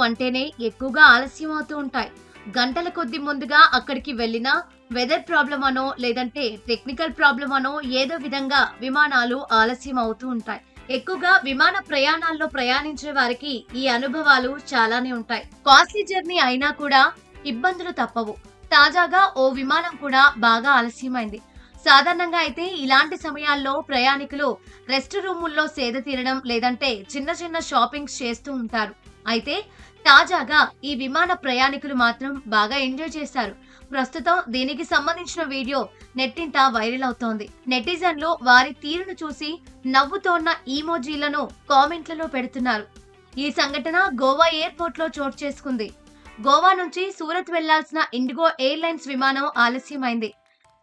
అంటేనే ఎక్కువగా ఆలస్యం అవుతూ ఉంటాయి. గంటల కొద్ది ముందుగా అక్కడికి వెళ్ళినా వెదర్ ప్రాబ్లం అనో లేదంటే టెక్నికల్ ప్రాబ్లం అనో ఏదో విధంగా విమానాలు ఆలస్యం అవుతూ ఉంటాయి. ఎక్కువగా విమాన ప్రయాణాల్లో ప్రయాణించే వారికి ఈ అనుభవాలు చాలానే ఉంటాయి. కాస్ట్లీ జర్నీ అయినా కూడా ఇబ్బందులు తప్పవు. తాజాగా ఓ విమానం కూడా బాగా ఆలస్యమైంది. సాధారణంగా అయితే ఇలాంటి సమయాల్లో ప్రయాణికులు రెస్ట్ రూముల్లో సేద తీరడం లేదంటే చిన్న చిన్న షాపింగ్స్ చేస్తూ ఉంటారు. అయితే తాజాగా ఈ విమాన ప్రయాణికులు మాత్రం బాగా ఎంజాయ్ చేశారు. ప్రస్తుతం దీనికి సంబంధించిన వీడియో నెట్టింట వైరల్ అవుతోంది. నెటిజన్లు వారి తీరును చూసి నవ్వుతోన్న ఈమోజీలను కామెంట్లలో పెడుతున్నారు. ఈ సంఘటన గోవా ఎయిర్పోర్ట్ లో చోటు చేసుకుంది. గోవా నుంచి సూరత్ వెళ్లాల్సిన ఇండిగో ఎయిర్లైన్స్ విమానం ఆలస్యమైంది.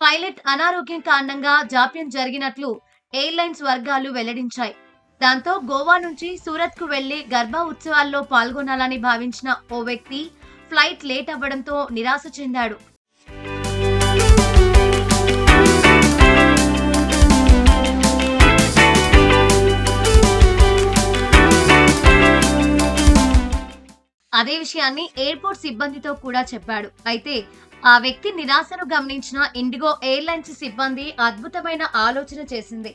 పైలట్ అనారోగ్యం కారణంగా జాప్యం జరిగినట్లు ఎయిర్లైన్స్ వర్గాలు వెల్లడించాయి. దాంతో గోవా నుంచి సూరత్ కు వెళ్లి గర్భా ఉత్సవాల్లో పాల్గొనాలని భావించిన ఓ వ్యక్తి ఫ్లైట్ లేట్ అవ్వడంతో నిరాశ చెందాడు. అదే విషయాన్ని ఎయిర్పోర్ట్ సిబ్బందితో కూడా చెప్పాడు. అయితే ఆ వ్యక్తి నిరాశను గమనించిన ఇండిగో ఎయిర్లైన్స్ సిబ్బంది అద్భుతమైన ఆలోచన చేసింది.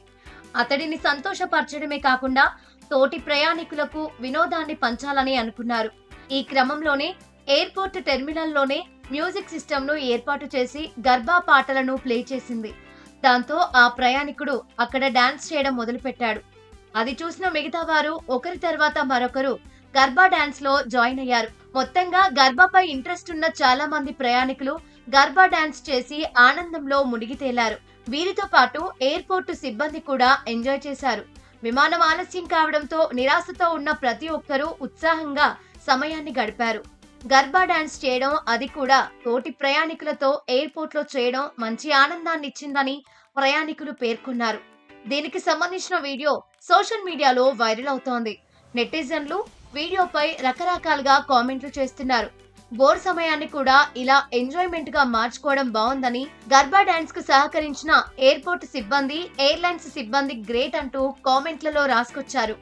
అతడిని సంతోషపరచడమే కాకుండా తోటి ప్రయాణికులకు వినోదాన్ని పంచాలని అనుకున్నారు. ఈ క్రమంలోనే ఎయిర్పోర్ట్ టెర్మినల్లోనే మ్యూజిక్ సిస్టమ్ ను ఏర్పాటు చేసి గర్భా పాటలను ప్లే చేసింది. దాంతో ఆ ప్రయాణికుడు అక్కడ డాన్స్ చేయడం మొదలుపెట్టాడు. అది చూసిన మిగతా వారు ఒకరి తర్వాత మరొకరు గర్భా డాన్స్ లో జాయిన్ అయ్యారు. మొత్తంగా గర్భాపై ఇంట్రెస్ట్ ఉన్న చాలా మంది ప్రయాణికులు గర్భా డాన్స్ చేసి ఆనందంలో మునిగి తేలారు. వీరితో పాటు ఎయిర్పోర్టు సిబ్బంది కూడా ఎంజాయ్ చేశారు. విమానం ఆలస్యం కావడంతో నిరాశతో ఉన్న ప్రతి ఒక్కరూ ఉత్సాహంగా సమయాన్ని గడిపారు. గర్భా డాన్స్ చేయడం, అది కూడా తోటి ప్రయాణికులతో ఎయిర్పోర్ట్ లో చేయడం మంచి ఆనందాన్ని ఇచ్చిందని ప్రయాణికులు పేర్కొన్నారు. దీనికి సంబంధించిన వీడియో సోషల్ మీడియాలో వైరల్ అవుతోంది. నెటిజన్లు వీడియోపై రకరకాలుగా కామెంట్లు చేస్తున్నారు. బోర్ సమయాన్ని కూడా ఇలా ఎంజాయ్మెంట్ గా మార్చుకోవడం బాగుందని, గర్భా డాన్స్ కు సహకరించిన ఎయిర్పోర్ట్ సిబ్బంది, ఎయిర్లైన్స్ సిబ్బంది గ్రేట్ అంటూ కామెంట్లలో రాసుకొచ్చారు.